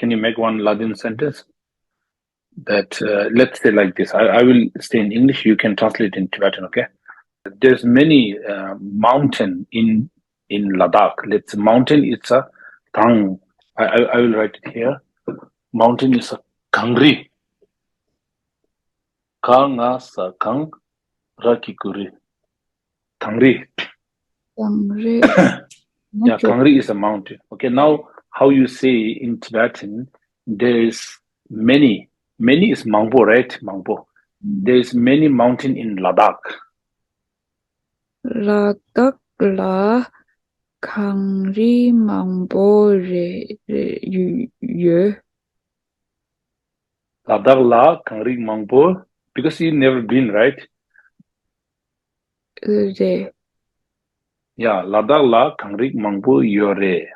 Can you make one Ladin sentence? That let's say like this. I will say in English. You can translate in Tibetan. Okay. There's many mountain in Ladakh. Let's mountain. It's a Kang. I will write it here. Mountain is a Kangri. Kanga sa Kang Rakikuri. Kangri. Kangri. Yeah, Kangri is a mountain. Okay, now how you say in Tibetan, there is many is Mangpo, right? Mangpo. There is many mountain in Ladakh. Ladakh la Kangri Mangpo Ye. Ladakh la Kangri Mangpo, because you never been, right? Re. Yeah, Ladakh la Kangri Mangpo Yore.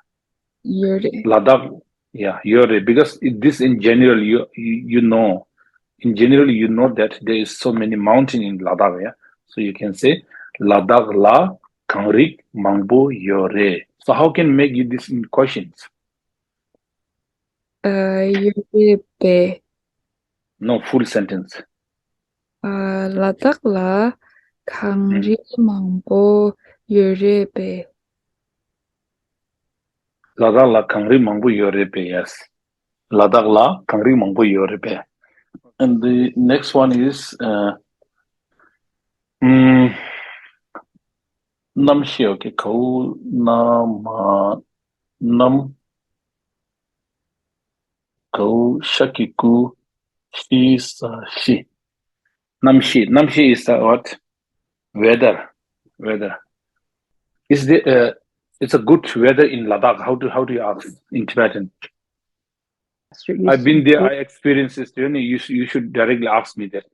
Yore. Ladakh, yeah, Yore. Because this in general, you know, in general, you know that there is so many mountain in Ladakh, yeah. So you can say Ladakh la Kangri Mangpo Yore. So how can make you this in questions? Yore be. No, full sentence. Ladakh la Kangri Mangpo Yore be. Ladakh la Kangri Mangpo Yore be, yes. Ladakh la Kangri Mangpo Yore be. And the next one is Namshi, okay, Kau Nam Kau Shakiku Shi Sa Shi. Namshi. Namshi is what? Weather. Is the it's a good weather in Ladakh. How do you ask in Tibetan? I've been there. I experienced this journey. You should directly ask me that.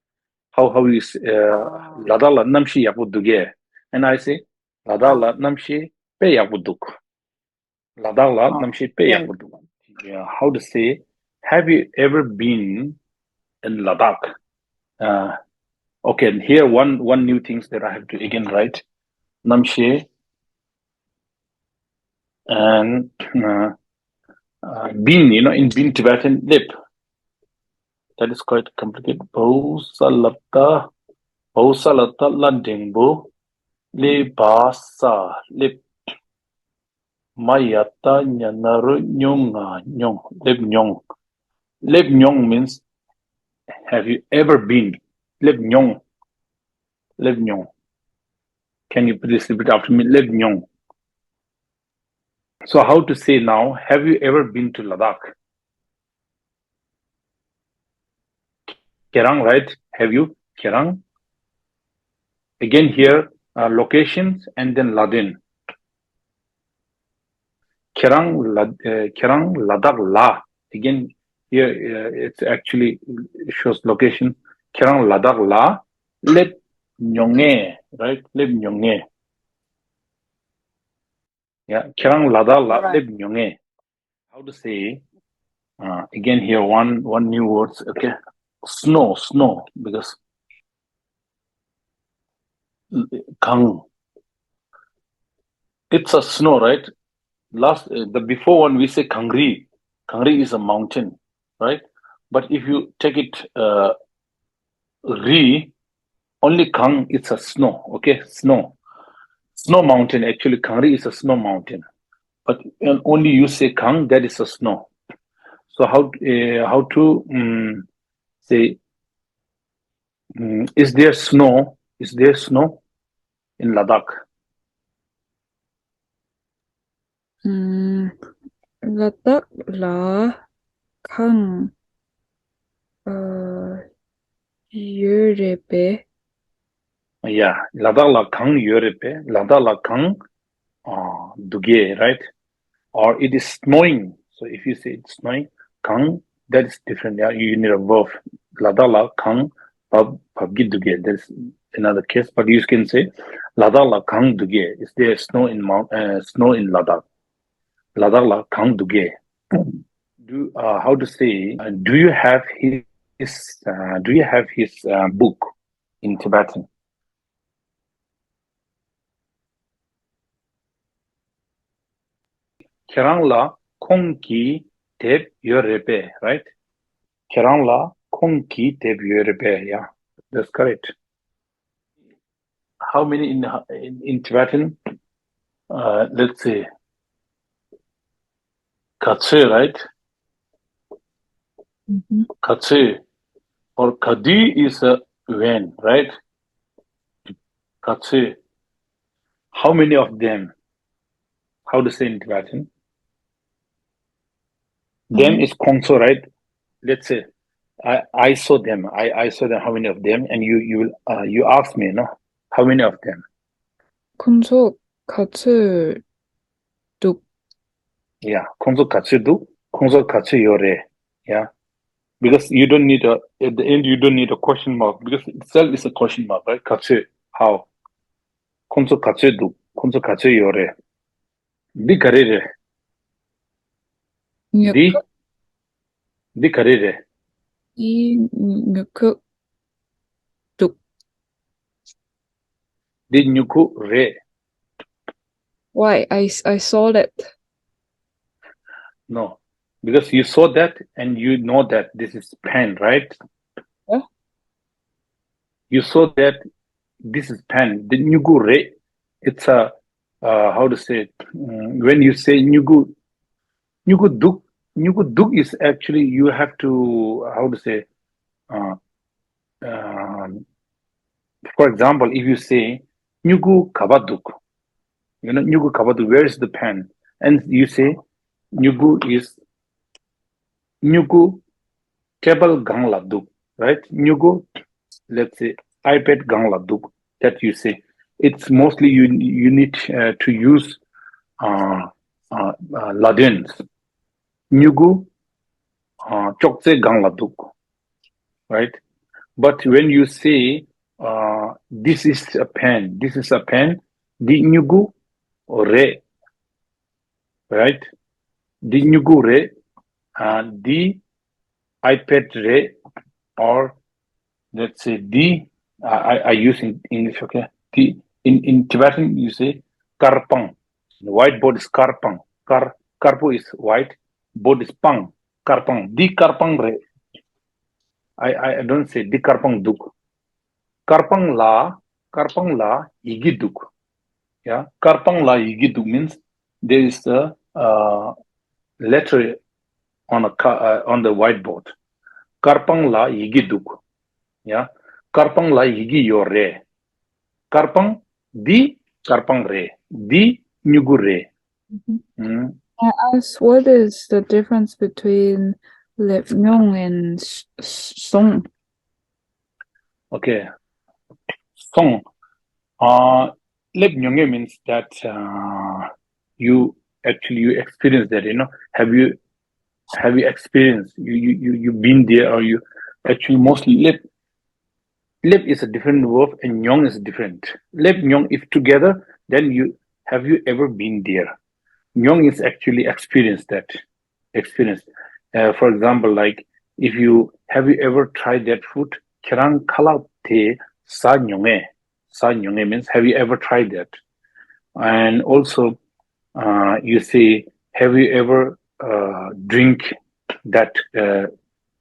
How is Ladakh la Namshi yapuduge? And I say Ladakh la Namshi pe yapuduk. Ladakh la Namshi pe yapuduk. Yeah. How to say? Have you ever been in Ladakh? Okay, here one new things that I have to again write. Namshi and Bin, in Bin Tibetan, lip. That is quite complicated. Bausalata landingbo le basa lip. Mayata nyanaru nyonga nyong lip nyong. Lip nyong means have you ever been? Lip nyong. Can you please repeat after me? Lip nyong. So how to say now? Have you ever been to Ladakh? Kerang, right? Have you? Kerang. Again here, locations and then Ladin. Kerang, Ladakh, La. Again here, it's actually shows location. Kerang, Ladakh, La. Lep Nyonge, right? Lep Nyonge. Yeah, Kerang, Ladakh, La. Lep Nyonge. How to say? Again here, one new words. Okay, snow, because Kang. It's a snow, right? The before one we say Kangri. Kangri is a mountain, right? But if you take it only Kang, it's a snow. Okay, snow mountain. Actually, Kangri is a snow mountain, but only you say Kang, that is a snow. So how to say? Is there snow? Is there snow in Ladakh? Ladakh la Kang Yore. Yeah, Ladakh la Kang Yore. Ladakh la Kang Duge, right? Or it is snowing. So if you say it's snowing, Kang, that is different. Yeah, you need a verb. Ladakh la Kang Pabgi Duge. That's another case. But you can say Ladakh la Kang Duge. Is there snow in Ladakh? Ladakh la Kang Duge. How to say? Do you have his book in Tibetan? Kerang la Kongki Teb yorepe, right? Kerang la kong ki teb yorepe. Yeah, that's correct. How many in Tibetan? Let's say katse, right? Katse or kadi is a when, right? Katse. How many of them? How to say in Tibetan? Them is kongso, right? Let's say I saw them. I saw them. How many of them? And you ask me, no? How many of them? kunso katsu duk. Yeah, kongso katsu yore. Yeah, because you don't need at the end you don't need a question mark because itself is a question mark, right? Katsu how? Kongso katsu yore. Di karire. Nyuk Di karire. i nyuk duk. Di nyuku re. Why? I saw that. No, because you saw that and you know that this is pen, right? Yeah. You saw that this is pen. The nyugu re, it's a how to say it? When you say nyugu duk is actually you have to how to say. Uh, um, for example, if you say nyugu kabaduk, nyugu kabaduk. Where is the pen? And you say nyugu table gangla duk, right? Nyugu, let's say iPad gangla duk. That you say. It's mostly you need to use Ladins. Nyugu chokse gangladuk, right? But when you say this is a pen, di nyugu re, right? Di nyugu re, di iPad re, or let's say di I use in English, okay? Di in Tibetan you say karpang. The whiteboard is karpang. Karpo is white, board is pang. Karpang. Di karpang re. I don't say di karpang duk. Karpang la igi duk. Yeah. Karpang la igi duk means there is a letter on the whiteboard. Karpang la igi duk. Yeah. Karpang la igi yore. Karpang di karpang re. Di nyugu re. I asked, what is the difference between Levnyong and Song? Okay. Song. Lep nyonge means that you experience that, have you experienced you been there, or you actually mostly lep is a different verb and nyong is different. Lep nyong if together, then have you ever been there. Nyong is actually experience. For example, like if you have you ever tried that food? Kerang kala te sa nyonge. Sa nyonge means have you ever tried that? And also, you say, have you ever drink that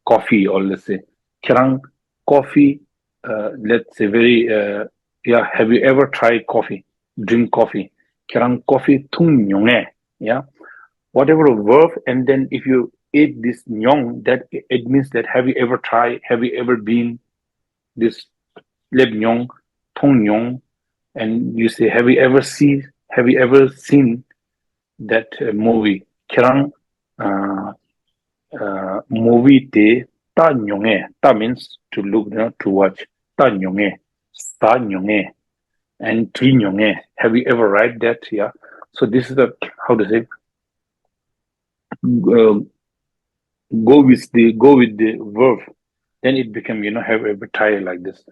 coffee, or let's say kerang coffee? Let's say have you ever tried coffee? Drink coffee. Kerang coffee tung nyonge. Yeah, whatever verb, and then if you eat this nyong, that it means that have you ever tried? Have you ever been this leb nyong, tong nyong? And you say, have you ever seen that movie? Kerang movie te ta nyonge. Ta means to look, to watch. Ta nyonge, sa nyonge, and tri nyonge. Have you ever read that? Yeah. So this is how to say. Go with the verb, then it become have a title like this.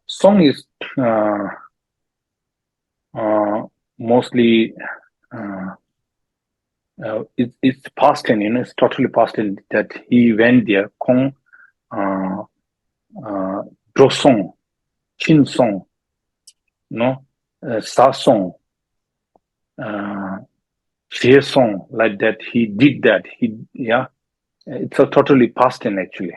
Song is mostly it's past tense, it's totally past tense, that he went there. Kong dro song, chin song, no, sa song, she song, like that. He did that. It's a totally past tense actually.